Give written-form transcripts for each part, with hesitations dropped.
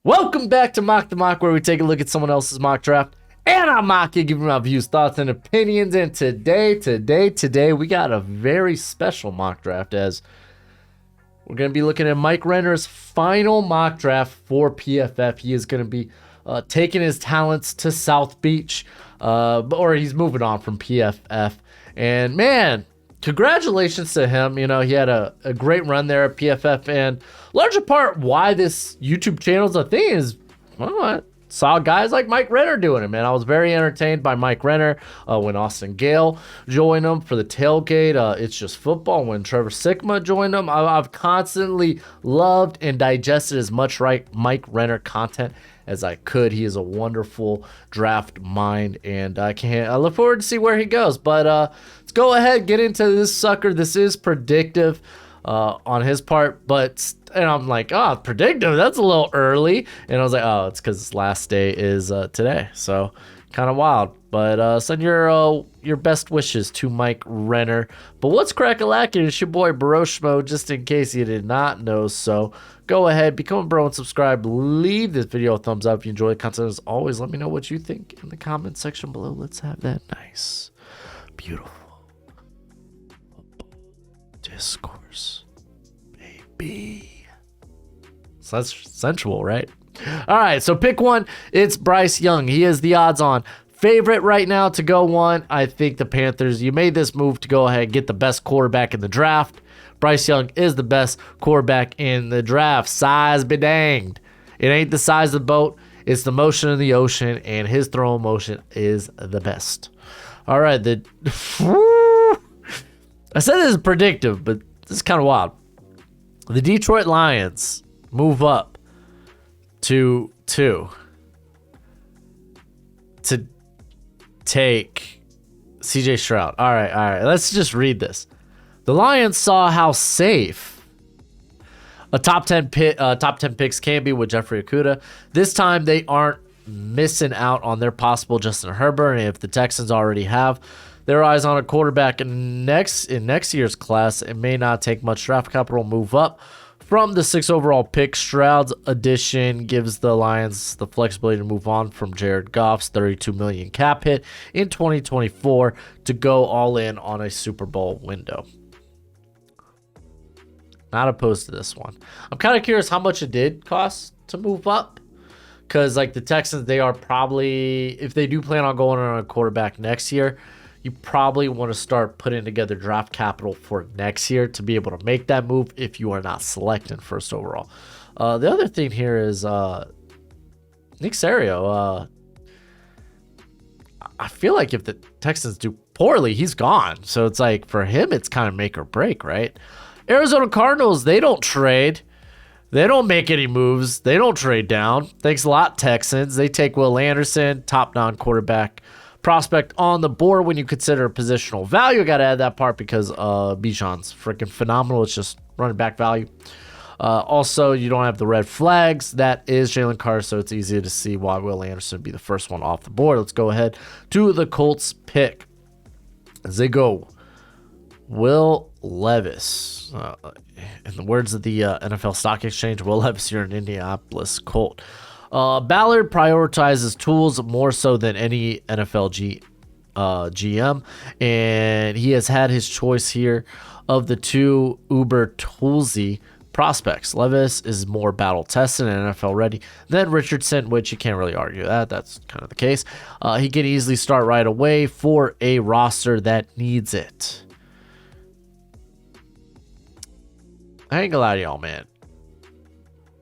Welcome back to Mock the Mock, where we take a look at someone else's mock draft and I mock it, giving my views, thoughts, and opinions. And today, we got a very special mock draft, as we're going to be looking at Mike Renner's final mock draft for PFF. He is going to be taking his talents to South Beach, or he's moving on from PFF. And man, congratulations to him. You know, he had a great run there at PFF, and larger part why this YouTube channel is a thing is, well, I saw guys like Mike Renner doing it, man. I was very entertained by Mike Renner when Austin Gale joined him for the tailgate. It's Just Football when Trevor Sikkema joined him. I've constantly loved and digested as much Mike Renner content as I could. He is a wonderful draft mind, and I look forward to see where he goes. But let's go ahead, get into this sucker. This is predictive on his part, and I'm like, oh, predictive, that's a little early. And I was like, oh, it's because his last day is today, so kind of wild. But send your best wishes to Mike Renner. But what's crack-a-lackin'? It's your boy Broshmo, just in case you did not know. So go ahead, become a bro and subscribe. Leave this video a thumbs up if you enjoy the content. As always, let me know what you think in the comment section below. Let's have that nice, beautiful discourse, baby. So that's sensual, right? All right, so pick one. It's Bryce Young. He is the odds-on favorite right now to go one. I think the Panthers, you made this move to go ahead and get the best quarterback in the draft. Bryce Young is the best quarterback in the draft. Size be danged. It ain't the size of the boat. It's the motion of the ocean, and his throwing motion is the best. All right, I said this is predictive, but this is kind of wild. The Detroit Lions move up to 2 to take CJ Stroud. All right. Let's just read this. The Lions saw how safe a top 10 picks can be with Jeffrey Okudah. This time they aren't missing out on their possible Justin Herbert, and if the Texans already have their eyes on a quarterback in next year's class, it may not take much draft capital to move up from the 6th overall pick. Stroud's addition gives the Lions the flexibility to move on from Jared Goff's $32 million cap hit in 2024 to go all in on a Super Bowl window. Not opposed to this one. I'm kind of curious how much it did cost to move up, because like the Texans, they are probably, if they do plan on going on a quarterback next year, you probably want to start putting together draft capital for next year to be able to make that move if you are not selecting first overall. The other thing here is Nick Serio. I feel like if the Texans do poorly, he's gone. So it's like for him, it's kind of make or break, right? Arizona Cardinals, they don't trade. They don't make any moves. They don't trade down. Thanks a lot, Texans. They take Will Anderson, top non-quarterback prospect on the board when you consider positional value. I got to add that part because Bijan's freaking phenomenal. It's just running back value. Also, you don't have the red flags. That is Jalen Carter, so it's easy to see why Will Anderson would be the first one off the board. Let's go ahead to the Colts pick. As they go, Will Levis. In the words of the NFL Stock Exchange, Will Levis, you're an Indianapolis Colt. Ballard prioritizes tools more so than any NFL GM, and he has had his choice here of the two uber toolsy prospects. Levis is more battle tested and NFL ready than Richardson, which you can't really argue that's kind of the case. He can easily start right away for a roster that needs it. I ain't gonna lie to y'all, man.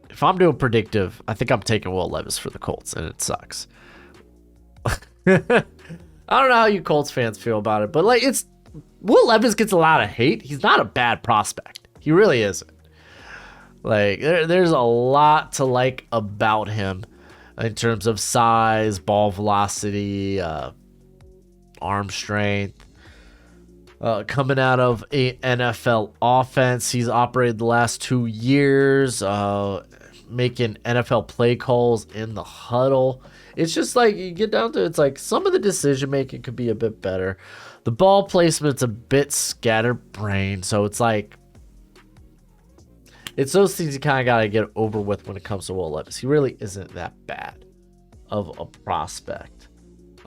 If I'm doing predictive, I think I'm taking Will Levis for the Colts, and it sucks. I don't know how you Colts fans feel about it, but like Will Levis gets a lot of hate. He's not a bad prospect. He really isn't. Like there's a lot to like about him in terms of size, ball velocity, arm strength. Coming out of a NFL offense, he's operated the last 2 years, making NFL play calls in the huddle. It's just like you get down to it's like some of the decision making could be a bit better. The ball placement's a bit scatterbrained, so it's like it's those things you kind of got to get over with when it comes to Will Levis. He really isn't that bad of a prospect.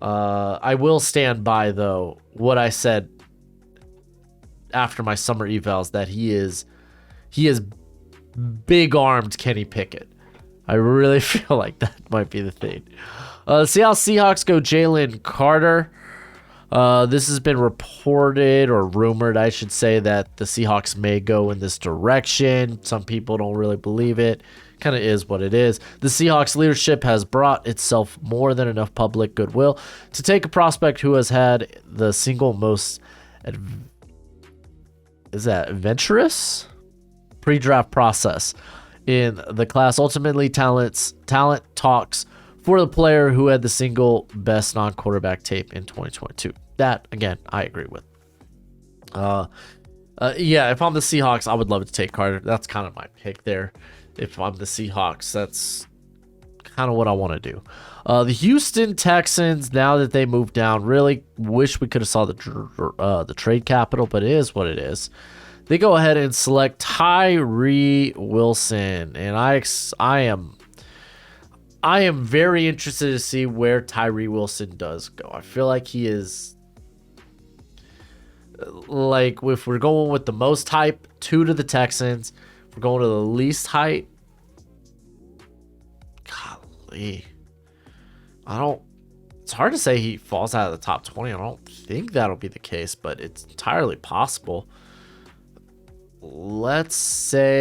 I will stand by, though, what I said after my summer evals, that he is big-armed Kenny Pickett. I really feel like that might be the thing. See how Seahawks go Jalen Carter. This has been reported, or rumored, I should say, that the Seahawks may go in this direction. Some people don't really believe it. Kind of is what it is. The Seahawks leadership has brought itself more than enough public goodwill to take a prospect who has had the single most adventurous pre-draft process in the class. Ultimately, talent talks for the player who had the single best non-quarterback tape in 2022. That, again, I agree with. Yeah, if I'm the Seahawks, I would love to take Carter. That's kind of my pick there. If I'm the Seahawks, that's kind of what I want to do. The Houston Texans, now that they moved down, really wish we could have saw the trade capital, but it is what it is. They go ahead and select Tyree Wilson, and I am very interested to see where Tyree Wilson does go. I feel like he is, like, if we're going with the most hype, 2 to the Texans. If we're going to the least hype, golly, it's hard to say he falls out of the top 20. I don't think that'll be the case, but it's entirely possible. Let's say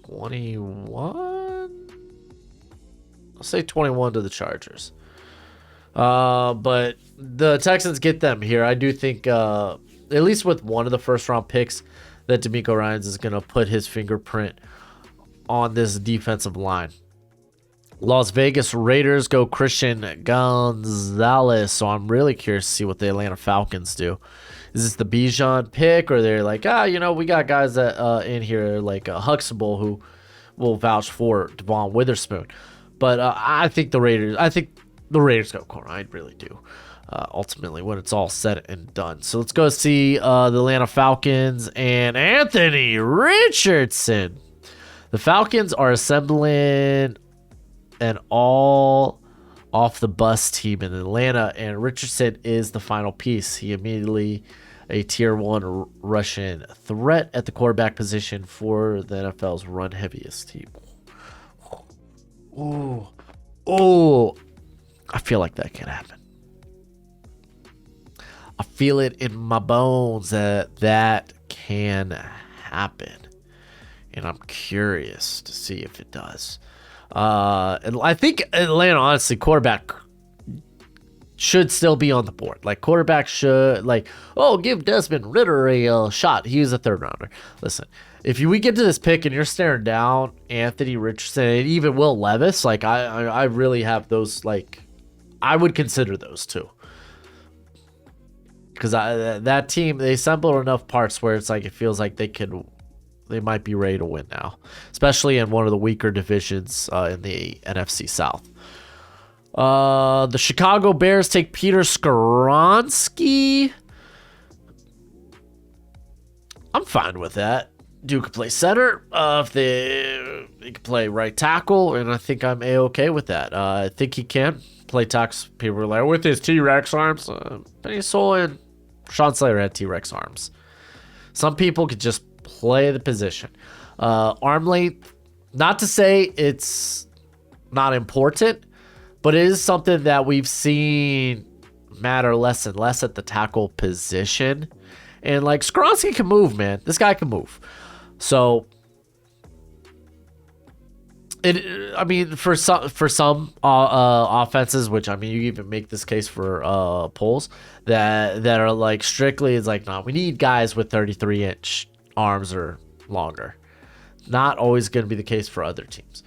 21. I'll say 21 to the Chargers. But the Texans get them here. I do think, at least with one of the first round picks, that DeMeco Ryans is going to put his fingerprint on this defensive line. Las Vegas Raiders go Christian Gonzalez. So I'm really curious to see what the Atlanta Falcons do. Is this the Bijan pick, or they're like, we got guys that in here like Huxtable who will vouch for Devon Witherspoon. But I think the Raiders go corner. I really do. Ultimately, when it's all said and done. So let's go see the Atlanta Falcons and Anthony Richardson. The Falcons are assembling an all off the bus team in Atlanta, and Richardson is the final piece. He immediately a tier 1 Russian threat at the quarterback position for the NFL's run heaviest team. Oh, I feel like that can happen. I feel it in my bones that can happen, and I'm curious to see if it does. And I think Atlanta, honestly, quarterback should still be on the board. Like, quarterback should, give Desmond Ridder a shot. He was a 3rd rounder. Listen, if we get to this pick and you're staring down Anthony Richardson and even Will Levis, I really have those, I would consider those two. Because that team, they assemble enough parts where it's like, it feels like they might be ready to win now, especially in one of the weaker divisions in the NFC South. The Chicago Bears take Peter Skoronski. I'm fine with that. Duke could play center. If they could play right tackle, and I think I'm A-okay with that. I think he can play tackle. People were like, with his T-Rex arms. Benny Sewell and Sean Slater had T-Rex arms. Some people could just play the position. Arm length, not to say it's not important, but it is something that we've seen matter less and less at the tackle position. And Skoronski can move, man. This guy can move. So for some offenses, which you even make this case for polls that are strictly, it's no, we need guys with 33-inch arms or longer. Not always going to be the case for other teams.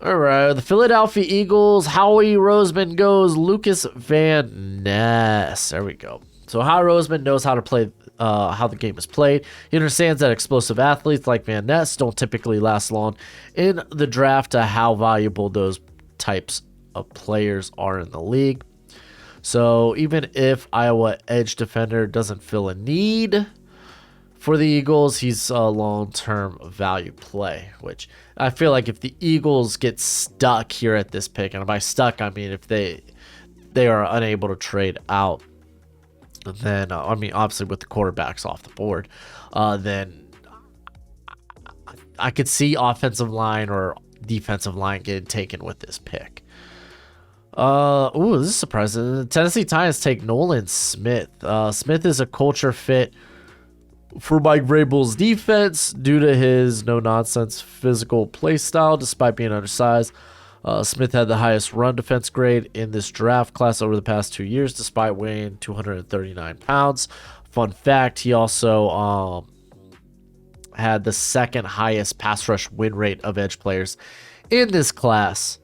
All right, the Philadelphia Eagles, Howie Roseman goes Lucas Van Ness. There we go. So Howie Roseman knows how to play, how the game is played. He understands that explosive athletes like Van Ness don't typically last long in the draft, to how valuable those types of players are in the league. So even if Iowa edge defender doesn't fill a need, For the Eagles, he's a long-term value play, which I feel like if the Eagles get stuck here at this pick, and by stuck I mean if they are unable to trade out, then obviously with the quarterbacks off the board, then I could see offensive line or defensive line getting taken with this pick. This is surprising. The Tennessee Titans take Nolan Smith. Smith is a culture fit for Mike Vrabel's defense due to his no-nonsense physical play style despite being undersized. Smith had the highest run defense grade in this draft class over the past 2 years despite weighing 239 pounds. Fun fact, he also had the second highest pass rush win rate of edge players in this class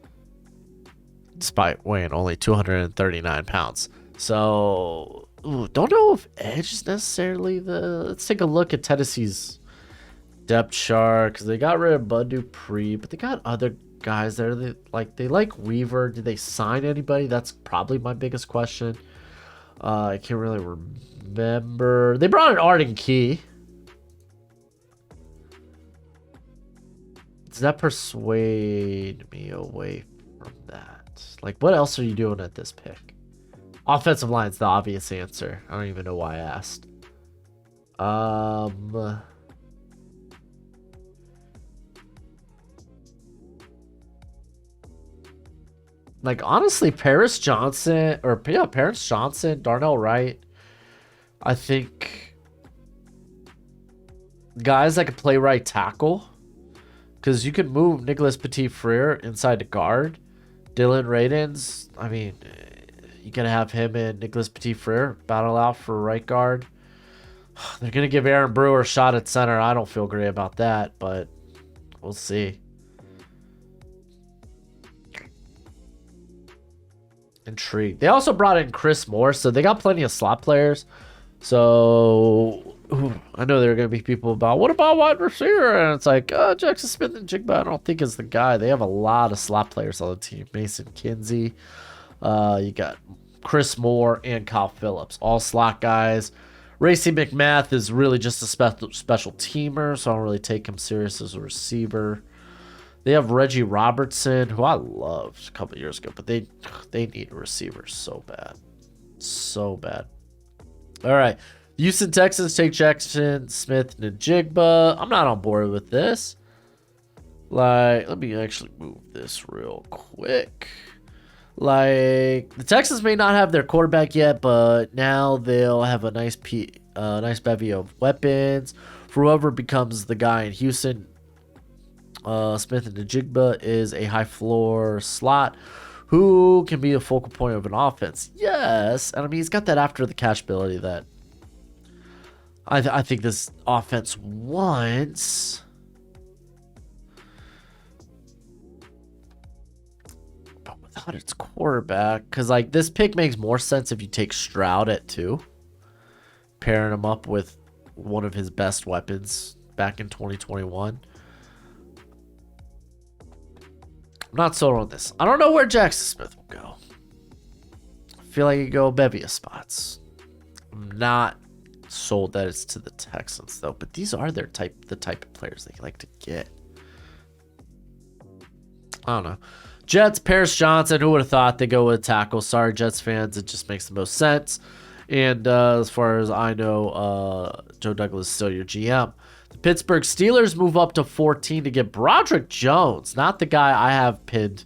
despite weighing only 239 pounds. So, don't know if edge is necessarily let's take a look at Tennessee's depth chart, because they got rid of Bud Dupree, but they got other guys there. They like Weaver. Did they sign anybody? That's probably my biggest question. I can't really remember. They brought in Arden Key. Does that persuade me away from that? Like, what else are you doing at this pick? Offensive line's the obvious answer. I don't even know why I asked. Like, honestly, Paris Johnson, Darnell Wright. I think guys that could play right tackle, because you could move Nicholas Petit-Frere inside to guard. Dylan Radins, I mean, you gotta have him and Nicholas Petit-Frere battle out for right guard. They're gonna give Aaron Brewer a shot at center. I don't feel great about that, but we'll see. Intrigued. They also brought in Chris Moore, so they got plenty of slot players. So I know there are gonna be people about, what about wide receiver? And it's like, Jackson Smith and Jigba, I don't think is the guy. They have a lot of slot players on the team. Mason Kinsey. You got Chris Moore and Kyle Phillips, all slot guys. Racy McMath is really just a special teamer, so I don't really take him serious as a receiver. They have Reggie Robertson, who I loved a couple years ago, but they need a receiver so bad. So bad. All right. Houston Texans take Jackson Smith and Jigba. I'm not on board with this. Like, let me actually move this real quick. Like, the Texans may not have their quarterback yet, but now they'll have a nice bevy of weapons for whoever becomes the guy in Houston. Smith and Jigba is a high floor slot who can be a focal point of an offense. Yes, and I mean, he's got that after the catch ability that I think this offense wants. But without its quarterback, because like this pick makes more sense if you take Stroud at 2, pairing him up with one of his best weapons back in 2021. I'm not sold on this. I don't know where Jackson Smith will go. I feel like he could go a bevy of spots. I'm not sold that it's to the Texans though, but these are the type of players they like to get. I don't know. Jets, Paris Johnson. Who would have thought they go with a tackle? Sorry, Jets fans. It just makes the most sense. And as far as I know, Joe Douglas is still your GM. The Pittsburgh Steelers move up to 14 to get Broderick Jones. Not the guy I have pinned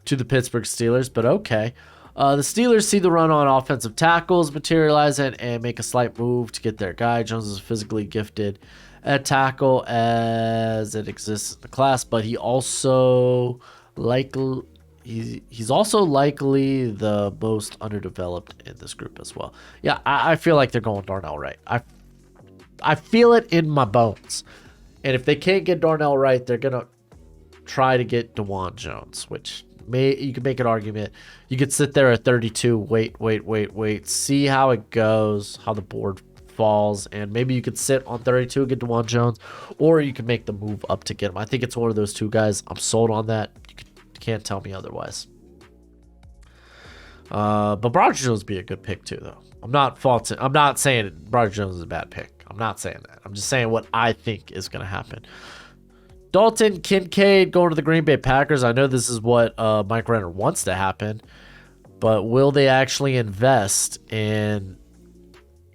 to the Pittsburgh Steelers, but okay. The Steelers see the run on offensive tackles materialize and make a slight move to get their guy. Jones is physically gifted at tackle as it exists in the class, but he's also likely the most underdeveloped in this group as well. Yeah, I feel like they're going Darnell Wright. I feel it in my bones. And if they can't get Darnell Wright, they're going to try to get DeJuan Jones, which you could make an argument. You could sit there at 32, wait, see how it goes, how the board falls, and maybe you could sit on 32 and get DeJuan Jones, or you could make the move up to get him. I think it's one of those two guys. I'm sold on that. You can't tell me otherwise. But Broderick Jones would be a good pick too, though. I'm not saying Broderick Jones is a bad pick. I'm not saying that. I'm just saying what I think is going to happen. Dalton Kincaid going to the Green Bay Packers. I know this is what Mike Renner wants to happen, but will they actually invest in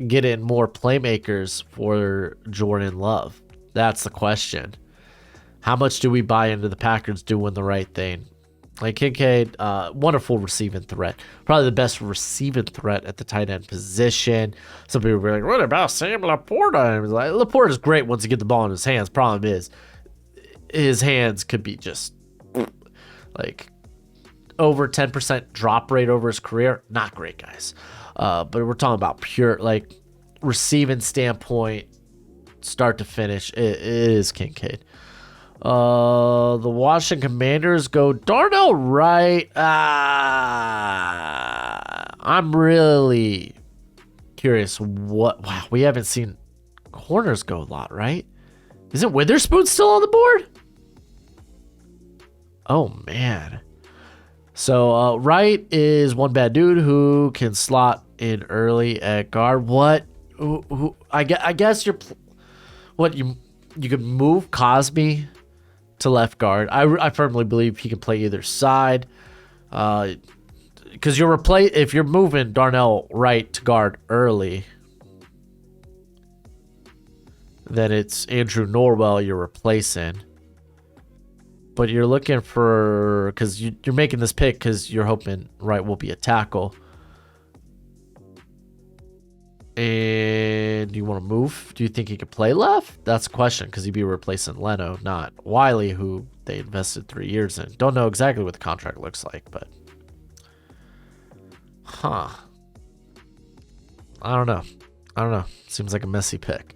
getting more playmakers for Jordan Love? That's the question. How much do we buy into the Packers doing the right thing? Like Kincaid, wonderful receiving threat. Probably the best receiving threat at the tight end position. Some people were like, what about Sam Laporta? And I was like, Laporta's great once you get the ball in his hands. Problem is, his hands could be just like over 10% drop rate over his career. Not great, guys. But we're talking about pure, like, receiving standpoint, start to finish. It is Kincaid. The Washington Commanders go Darnell Wright. I'm really curious what. Wow, we haven't seen corners go a lot, right? Isn't Witherspoon still on the board? Oh, man. So, Wright is one bad dude who can slot in early at guard. What? I guess you're... What, you could move Cosby to left guard. I firmly believe he can play either side. Because if you're moving Darnell Wright to guard early, then it's Andrew Norwell you're replacing. But you're looking for, because you're making this pick because you're hoping Wright will be a tackle. And do you want to move? Do you think he could play left? That's a question, because he'd be replacing Leno, not Wiley, who they invested 3 years in. Don't know exactly what the contract looks like, but... I don't know. Seems like a messy pick.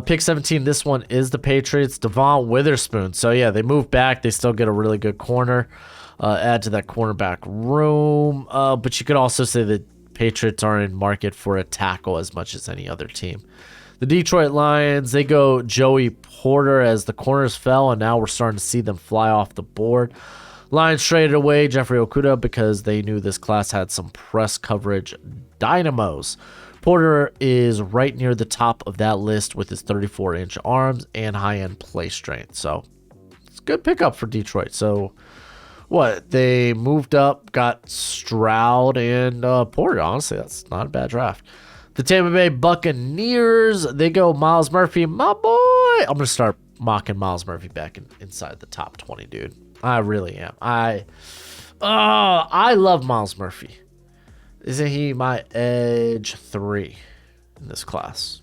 Pick 17, this one is the Patriots. Devon Witherspoon. So, yeah, they move back. They still get a really good corner. Add to that cornerback room. But you could also say that Patriots are in market for a tackle as much as any other team. The Detroit Lions, they go Joey Porter as the corners fell, and now we're starting to see them fly off the board. Lions traded away Jeffrey Okudah because they knew this class had some press coverage dynamos. Porter is right near the top of that list with his 34-inch arms and high-end play strength. So it's a good pickup for Detroit. So what? They moved up, got Stroud and Porter. Honestly, that's not a bad draft. The Tampa Bay Buccaneers, they go Myles Murphy. My boy. I'm going to start mocking Myles Murphy back inside the top 20, dude. I really am. I love Myles Murphy. Isn't he my edge 3 in this class?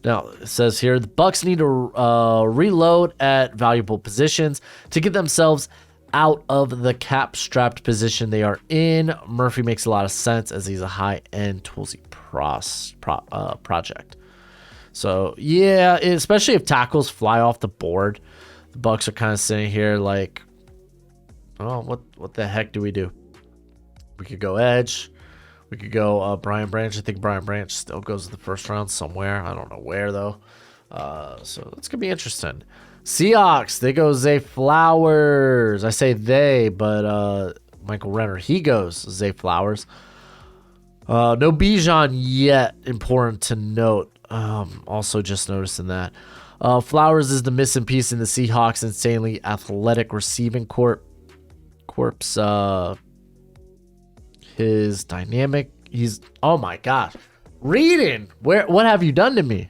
Now, it says here, the Bucs need to reload at valuable positions to get themselves out of the cap-strapped position they are in. Murphy makes a lot of sense as he's a high-end toolsy project. So, yeah, especially if tackles fly off the board, the Bucs are kind of sitting here like, oh, what the heck do we do? We could go edge. We could go Brian Branch. I think Brian Branch still goes to the first round somewhere. I don't know where, though. So that's going to be interesting. Seahawks, they go Zay Flowers. I say they, but Michael Renner, he goes Zay Flowers. No Bijan yet, important to note. Also just noticing that. Flowers is the missing piece in the Seahawks' insanely athletic receiving corps. His dynamic, oh my gosh, reading, what have you done to me?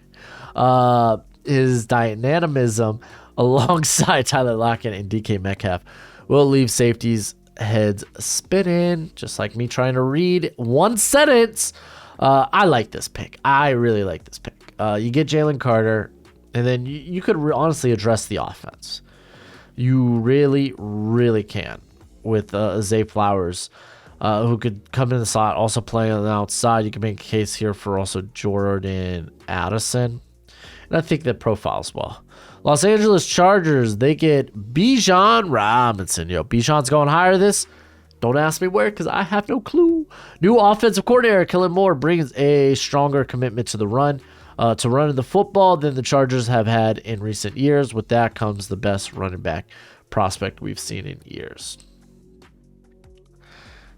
His dynamism alongside Tyler Lockett and DK Metcalf will leave safeties' heads spinning, just like me trying to read one sentence. I like this pick. I really like this pick. You get Jalen Carter, and then you could honestly address the offense. You really, really can with Zay Flowers. Who could come in the slot, also play on the outside. You can make a case here for also Jordan Addison. And I think that profiles well. Los Angeles Chargers, they get Bijan Robinson. Bijan's going higher this. Don't ask me where, because I have no clue. New offensive coordinator, Kellen Moore, brings a stronger commitment to the run. To running the football than the Chargers have had in recent years. With that comes the best running back prospect we've seen in years.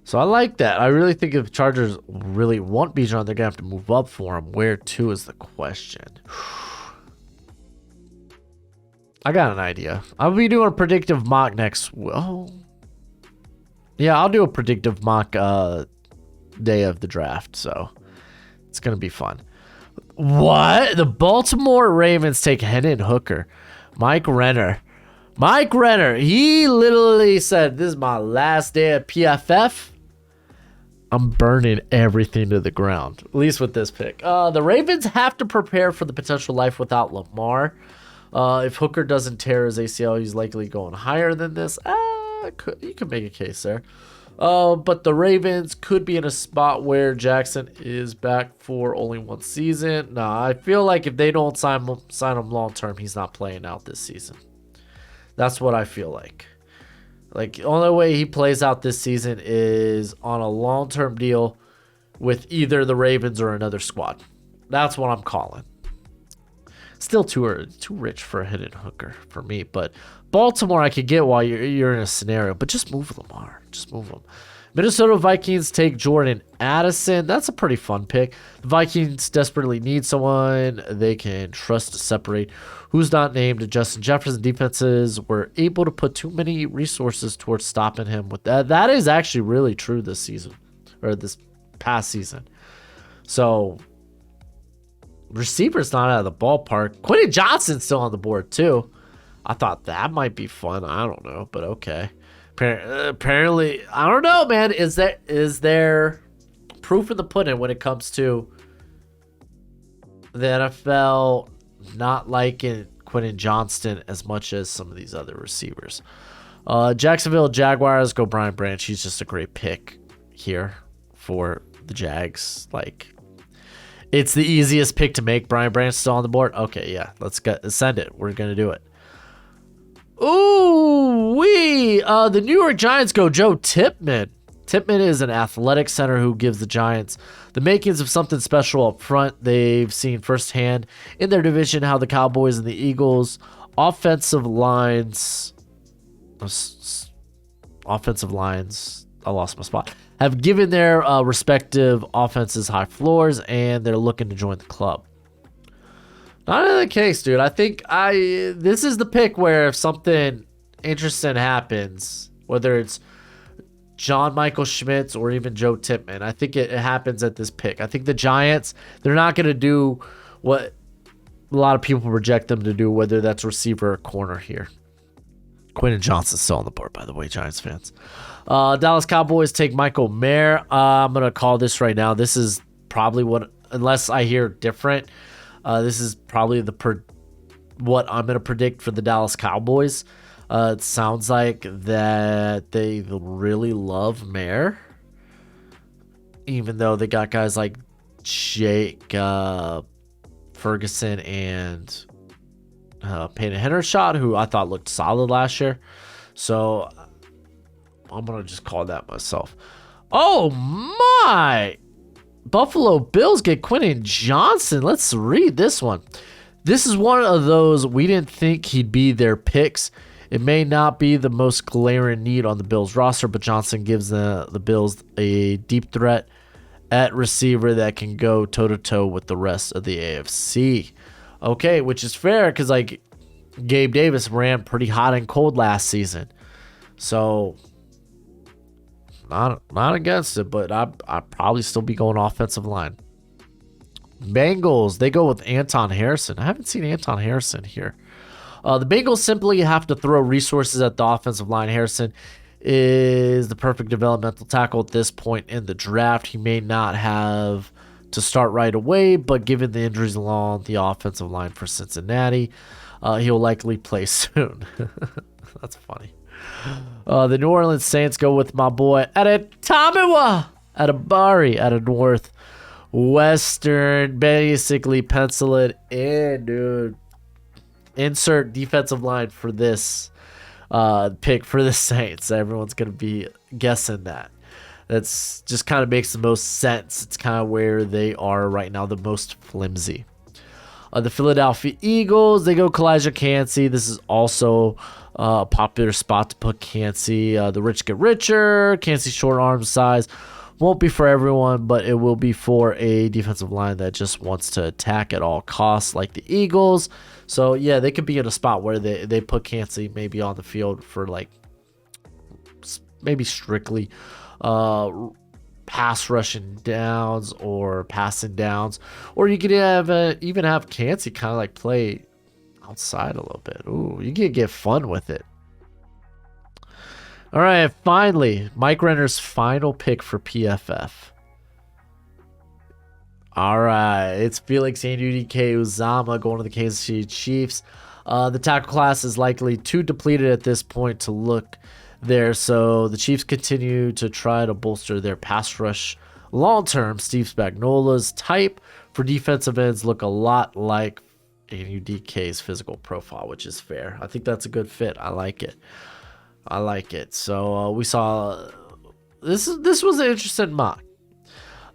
So I like that. I really think if the Chargers really want Bijan, they're going to have to move up for him. Where to is the question. I got an idea. I'll be doing a predictive mock next. Oh. Yeah, I'll do a predictive mock day of the draft. So it's going to be fun. What? The Baltimore Ravens take Hendon Hooker. Mike Renner. He literally said, this is my last day at PFF. I'm burning everything to the ground, at least with this pick. The Ravens have to prepare for the potential life without Lamar. If Hooker doesn't tear his ACL, he's likely going higher than this. You could make a case there. But the Ravens could be in a spot where Jackson is back for only one season. Nah, I feel like if they don't sign him long term, he's not playing out this season. That's what I feel like. Like, the only way he plays out this season is on a long-term deal with either the Ravens or another squad. That's what I'm calling. Still too rich for a Hendon Hooker for me, but Baltimore I could get while you're in a scenario, but just move Lamar. Just move him. Minnesota Vikings take Jordan Addison. That's a pretty fun pick. The Vikings desperately need someone they can trust to separate who's not named. Justin Jefferson defenses were able to put too many resources towards stopping him with that. That is actually really true this season, or this past season. So receiver's not out of the ballpark. Quentin Johnson's still on the board too. I thought that might be fun. I don't know, but okay. Apparently, I don't know, man. Is there proof in the pudding when it comes to the NFL not liking Quentin Johnston as much as some of these other receivers? Jacksonville Jaguars go Brian Branch. He's just a great pick here for the Jags. Like, it's the easiest pick to make. Brian Branch still on the board. Okay, yeah, let's send it. We're gonna do it. Ooh, the New York Giants go Joe Tippmann. Tippmann is an athletic center who gives the Giants the makings of something special up front. They've seen firsthand in their division how the Cowboys and the Eagles offensive lines, I lost my spot, have given their respective offenses high floors, and they're looking to join the club. Not in the case, dude. I think this is the pick where if something interesting happens, whether it's John Michael Schmitz or even Joe Tippmann, I think it happens at this pick. I think the Giants, they're not going to do what a lot of people project them to do, whether that's receiver or corner here. Quentin Johnson's still on the board, by the way, Giants fans. Dallas Cowboys take Michael Mayer. I'm going to call this right now. This is probably what, unless I hear different, this is probably what I'm going to predict for the Dallas Cowboys. It sounds like that they really love Mayer, even though they got guys like Jake Ferguson and Peyton Hendershot, who I thought looked solid last year. So I'm going to just call that myself. Oh, my. Buffalo Bills get Quentin Johnson. Let's read this one. This is one of those we didn't think he'd be their picks. It may not be the most glaring need on the Bills roster, but Johnson gives the Bills a deep threat at receiver that can go toe-to-toe with the rest of the AFC. Okay, which is fair because, like, Gabe Davis ran pretty hot and cold last season. So not against it, but I'd probably still be going offensive line. Bengals, they go with Anton Harrison. I haven't seen Anton Harrison here. The Bengals simply have to throw resources at the offensive line. Harrison is the perfect developmental tackle at this point in the draft. He may not have to start right away, but given the injuries along the offensive line for Cincinnati, he'll likely play soon. That's funny. The New Orleans Saints go with my boy Adetomiwa Adebari out of Northwestern. Basically pencil it in, dude. Insert defensive line for this pick for the Saints. Everyone's going to be guessing that. That's just kind of makes the most sense. It's kind of where they are right now, the most flimsy. The Philadelphia Eagles, they go Kalijah Cansey. This is also a popular spot to put Cansey. The rich get richer. Cansey short arm size. Won't be for everyone, but it will be for a defensive line that just wants to attack at all costs, like the Eagles. So, yeah, they could be in a spot where they put Cansey maybe on the field for, like, maybe strictly pass rushing downs or passing downs. Or you could even have Cansey kind of, like, play outside a little bit. Ooh, you can get fun with it. All right, finally, Mike Renner's final pick for PFF. All right, it's Felix Anudike-Uzomah going to the Kansas City Chiefs. The tackle class is likely too depleted at this point to look there, so the Chiefs continue to try to bolster their pass rush long-term. Steve Spagnuolo's type for defensive ends look a lot like Anudike's physical profile, which is fair. I think that's a good fit. I like it. So we saw this was an interesting mock.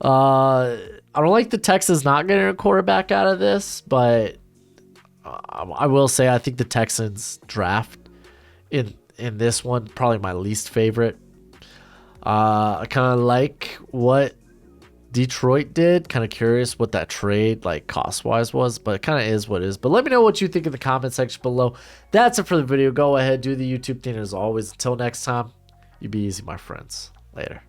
I don't like the Texans not getting a quarterback out of this, but I will say I think the Texans draft in this one probably my least favorite. I kind of like what Detroit did. Kind of curious what that trade like cost wise was, but it kind of is what it is. But let me know what you think in the comment section below. That's it for the video. Go ahead, do the YouTube thing as always. Until next time, you be easy, my friends. Later.